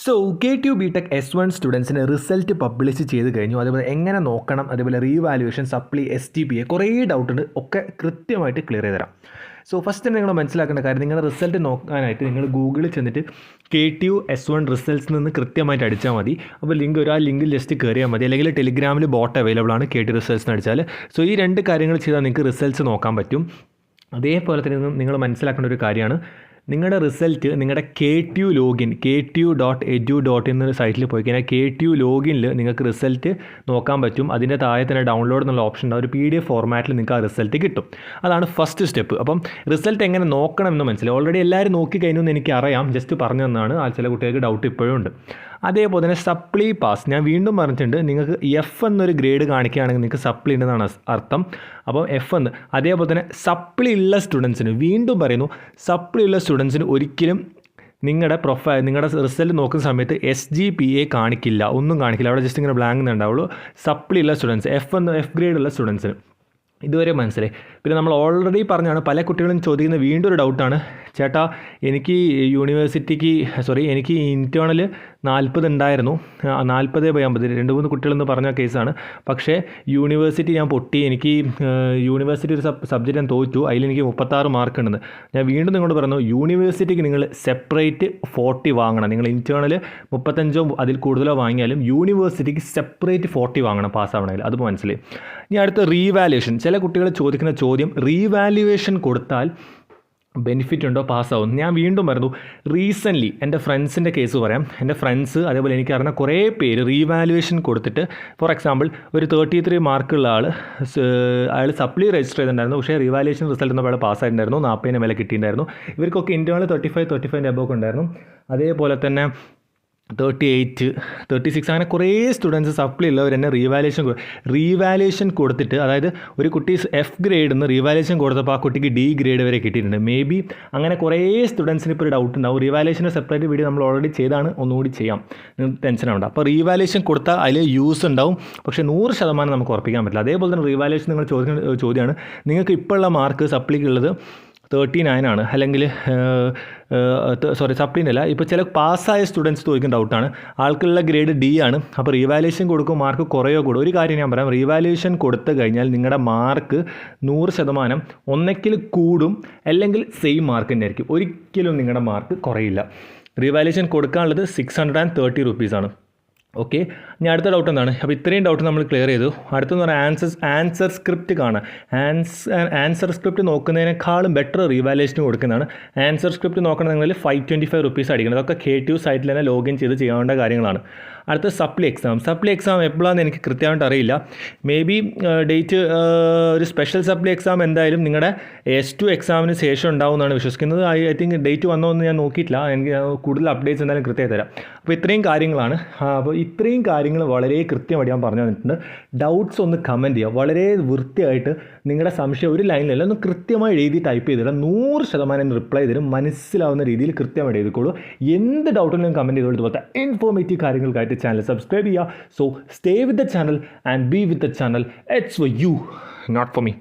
So KTU BTech S1 സ്റ്റുഡൻസിന് result publish ചെയ്ത് കഴിഞ്ഞു. അതേപോലെ എങ്ങനെ നോക്കണം, അതേപോലെ റീവാലുവേഷൻ, സപ്ലി, STPA കുറേ ഡൗട്ടുണ്ട്, ഒക്കെ കൃത്യമായിട്ട് ക്ലിയർ ചെയ്ത് തരാം. സോ ഫസ്റ്റ് തന്നെ നിങ്ങൾ മനസ്സിലാക്കേണ്ട കാര്യം, നിങ്ങളുടെ റിസൾട്ട് നോക്കാനായിട്ട് നിങ്ങൾ ഗൂഗിളിൽ ചെന്നിട്ട് KTU S1 റിസൾട്ട്സ് നിന്ന് കൃത്യമായിട്ട് അടിച്ചാൽ മതി. അപ്പോൾ ലിങ്കിൽ ജസ്റ്റ് കയറിയാൽ മതി, അല്ലെങ്കിൽ ടെലിഗ്രാമിൽ ബോട്ട് അവൈലബിൾ ആണ് KTU റിസൾട്ട്സ് അടിച്ചാൽ. സോ ഈ രണ്ട് കാര്യങ്ങൾ ചെയ്താൽ നിങ്ങൾക്ക് റിസൾട്ട്സ് നോക്കാൻ പറ്റും. അതേപോലെ തന്നെ നിങ്ങൾ മനസ്സിലാക്കേണ്ട ഒരു കാര്യമാണ്, നിങ്ങളുടെ റിസൾട്ട് നിങ്ങളുടെ KTU ലോഗിൻ KTU.edu.in എന്നൊരു സൈറ്റിൽ പോയി കഴിഞ്ഞാൽ KTU ലോഗിനിൽ നിങ്ങൾക്ക് റിസൾട്ട് നോക്കാൻ പറ്റും. അതിൻ്റെ താഴെ തന്നെ ഡൗൺലോഡ് എന്നുള്ള ഓപ്ഷൻ ഉണ്ടാവും. ഒരു PDF ഫോർമാറ്റിൽ നിങ്ങൾക്ക് ആ റിസൾട്ട് കിട്ടും. അതാണ് ഫസ്റ്റ് സ്റ്റെപ്പ്. അപ്പം റിസൾട്ട് എങ്ങനെ നോക്കണം എന്ന് മനസ്സിലായി. ഓൾറെഡി എല്ലാവരും നോക്കി കഴിഞ്ഞു എന്ന് എനിക്കറിയാം, ജസ്റ്റ് പറഞ്ഞു തന്നതാണ്. ചില കുട്ടികൾക്ക് ഡൗട്ട് ഇപ്പോഴും ഉണ്ട്. അതേപോലെ തന്നെ സപ്ലി പാസ്, ഞാൻ വീണ്ടും പറഞ്ഞിട്ടുണ്ട്, നിങ്ങൾക്ക് F എന്നൊരു ഗ്രേഡ് കാണിക്കുകയാണെങ്കിൽ നിങ്ങൾക്ക് സപ്ലി ഉണ്ടെന്നാണ് അർത്ഥം. അപ്പോൾ F എന്ന്. അതേപോലെ തന്നെ സപ്ലി ഉള്ള സ്റ്റുഡൻസിന്, വീണ്ടും പറയുന്നു, സപ്ലി ഉള്ള സ്റ്റുഡൻസിന് ഒരിക്കലും നിങ്ങളുടെ റിസൾട്ട് നോക്കുന്ന സമയത്ത് SGPA കാണിക്കില്ല, ഒന്നും കാണിക്കില്ല. അവിടെ ജസ്റ്റ് ഇങ്ങനെ ബ്ലാങ്ക് ഉണ്ടാവുള്ളൂ. സപ്ലി ഉള്ള സ്റ്റുഡൻസ്, F ഗ്രേഡ് ഉള്ള സ്റ്റുഡൻസിന്. ഇതുവരെ മനസ്സിലായി. പിന്നെ നമ്മൾ ഓൾറെഡി പറഞ്ഞാണ്, പല കുട്ടികളും ചോദിക്കുന്ന വീണ്ടും ഒരു ഡൗട്ടാണ്, ചേട്ടാ എനിക്ക് എനിക്ക് ഇൻറ്റേർണൽ 40 ഉണ്ടായിരുന്നു, 40/50 2-3 കുട്ടികളെന്ന് പറഞ്ഞ കേസാണ്. പക്ഷേ യൂണിവേഴ്സിറ്റി ഞാൻ പൊട്ടി, എനിക്ക് യൂണിവേഴ്സിറ്റി ഒരു സബ്ജക്റ്റ് ഞാൻ തോറ്റു, അതിലെനിക്ക് 36 മാർക്ക് ഉണ്ടെന്ന്. ഞാൻ വീണ്ടും നിങ്ങളോട് പറഞ്ഞു, യൂണിവേഴ്സിറ്റിക്ക് നിങ്ങൾ സെപ്പറേറ്റ് 40 വാങ്ങണം. നിങ്ങൾ ഇൻറ്റേർണൽ 35 അതിൽ കൂടുതലോ വാങ്ങിയാലും യൂണിവേഴ്സിറ്റിക്ക് സെപ്പറേറ്റ് 40 വാങ്ങണം പാസ്സാവണമെങ്കിൽ. അത് മനസ്സിലായി. ഇനി അടുത്ത റീവാലുവേഷൻ. ചില കുട്ടികൾ ചോദിക്കുന്ന ചോദ്യം, റീവാലുവേഷൻ കൊടുത്താൽ ബെനിഫിറ്റ് ഉണ്ടോ, പാസ്സാവും? ഞാൻ വീണ്ടും പറഞ്ഞു, റീസെൻ്റ്ലി എൻ്റെ ഫ്രണ്ട്സിൻ്റെ കേസ് പറയാം. എൻ്റെ ഫ്രണ്ട്സ്, അതേപോലെ എനിക്കറിയുന്ന കുറേ പേര് റീവാലുവേഷൻ കൊടുത്തിട്ട്, ഫോർ എക്സാമ്പിൾ ഒരു 33 മാർക്കുള്ള അയാൾ സപ്ലി രജിസ്റ്റർ ചെയ്തിട്ടുണ്ടായിരുന്നു, പക്ഷേ റീവാലുവേഷൻ റിസൾട്ട് എന്നപ്പോൾ അയാൾ പാസ്സായിട്ടുണ്ടായിരുന്നു, 40 മേലെ കിട്ടിയിട്ടുണ്ടായിരുന്നു. ഇവർക്കൊക്കെ ഇൻറ്റേർണൽ 35 എബോവ് ഉണ്ടായിരുന്നു. അതേപോലെ തന്നെ 38, 36 അങ്ങനെ കുറേ സ്റ്റുഡൻസ് സപ്ലി ഉള്ളവർ തന്നെ റീവാലുവേഷൻ കൊടുത്തിട്ട്, അതായത് ഒരു കുട്ടി F ഗ്രേഡിൽ നിന്ന് റീവാലുവേഷൻ കൊടുത്തപ്പോൾ ആ കുട്ടിക്ക് D ഗ്രേഡ് വരെ കിട്ടിയിട്ടുണ്ട്. മേ ബി അങ്ങനെ കുറേ സ്റ്റുഡൻസിന് ഇപ്പോൾ ഒരു ഡൗട്ട് ഉണ്ടാവും. റീവാലുവേഷൻ്റെ സെപ്പറേറ്റ് വീഡിയോ നമ്മൾ ഓൾറെഡി ചെയ്താണ്, ഒന്നുകൂടി ചെയ്യാം, ടെൻഷൻ ആവണ്ട. അപ്പോൾ റീവാലുവേഷൻ കൊടുത്താൽ അതിൽ യൂസ് ഉണ്ടാവും, പക്ഷേ 100% നമുക്ക് ഉറപ്പിക്കാൻ പറ്റില്ല. അതേപോലെ തന്നെ റീവാലുവേഷൻ നിങ്ങൾ ചോദിക്കുന്ന ചോദ്യമാണ്, നിങ്ങൾക്ക് ഇപ്പോൾ ഉള്ള മാർക്ക് സപ്ലിക്കുള്ളത് 39 ആണ്, അല്ലെങ്കിൽ സപ്ലിൻ്റെ അല്ല, ഇപ്പോൾ ചില പാസ്സായ സ്റ്റുഡൻസ് ചോദിക്കുന്ന ഡൗട്ടാണ്, ആൾക്കുള്ള ഗ്രേഡ് D ആണ്. അപ്പോൾ റീവാലുവേഷൻ കൊടുക്കും, മാർക്ക് കുറയോ കൂടും. ഒരു കാര്യം ഞാൻ പറയാം, റീവാലുവേഷൻ കൊടുത്തു കഴിഞ്ഞാൽ നിങ്ങളുടെ മാർക്ക് 100% ഒന്നെങ്കിൽ കൂടും, അല്ലെങ്കിൽ സെയിം മാർക്ക് തന്നെ ആയിരിക്കും. ഒരിക്കലും നിങ്ങളുടെ മാർക്ക് കുറയില്ല. റീവാലുവേഷൻ കൊടുക്കാനുള്ളത് 630 റുപ്പീസാണ്. ഓക്കെ. ഇനി അടുത്ത ഡൗട്ട് എന്താണ്? അപ്പോൾ ഇത്രയും ഡൗട്ട് നമ്മൾ ക്ലിയർ ചെയ്തു. അടുത്തെന്ന് പറഞ്ഞാൽ ആൻസർ സ്ക്രിപ്റ്റ് കാണാം. ആൻസർ സ്ക്രിപ്റ്റ് നോക്കുന്നതിനേക്കാളും ബെറ്റർ റീവാലുവേഷൻ കൊടുക്കുന്നതാണ്. ആൻസർ സ്ക്രിപ്റ്റ് നോക്കണമെങ്കിൽ 525 റുപ്പീസ് അടിക്കണം. അതൊക്കെ KTU സൈറ്റിൽ തന്നെ ലോഗിൻ ചെയ്ത് ചെയ്യാവേണ്ട കാര്യങ്ങളാണ്. അടുത്ത സപ്ലി എക്സാം എപ്പോഴാണെന്ന് എനിക്ക് കൃത്യമായിട്ട് അറിയില്ല. മേ ബി ഡേറ്റ് ഒരു സ്പെഷ്യൽ സപ്ലി എക്സാം എന്തായാലും നിങ്ങളുടെ S2 എക്സാമിന് ശേഷം ഉണ്ടാവുമെന്നാണ് വിശ്വസിക്കുന്നത്. ഐ തിങ്ക് ഡേറ്റ് വന്നോ എന്ന് ഞാൻ നോക്കിയിട്ടില്ല. എനിക്ക് കൂടുതൽ അപ്ഡേറ്റ്സ് എന്തായാലും കൃത്യമായി തരാം. അപ്പോൾ ഇത്രയും കാര്യങ്ങളാണ്. അപ്പോൾ ഇത്രയും കാര്യങ്ങൾ വളരെ കൃത്യമായിട്ട് ഞാൻ പറഞ്ഞു തന്നിട്ടുണ്ട്. ഡൗട്ട്സ് ഒന്ന് കമൻറ്റ് ചെയ്യുക. വളരെ വൃത്തിയായിട്ട് നിങ്ങളുടെ സംശയം ഒരു ലൈനിലല്ല, ഒന്ന് കൃത്യമായി എഴുതി ടൈപ്പ് ചെയ്തിടാം. 100% റിപ്ലൈ തരും. മനസ്സിലാവുന്ന രീതിയിൽ കൃത്യമായിട്ട് എഴുതിക്കോളൂ. എന്ത് ഡൗട്ടിലും കമൻറ്റ് ചെയ്തോളൂ. ഇതുപോലത്തെ ഇൻഫോർമേറ്റീവ് കാര്യങ്ങൾക്കായിട്ട് ചാനൽ സബ്സ്ക്രൈബ് ചെയ്യുക. So stay with the channel and be with the channel. It's for you, not for me.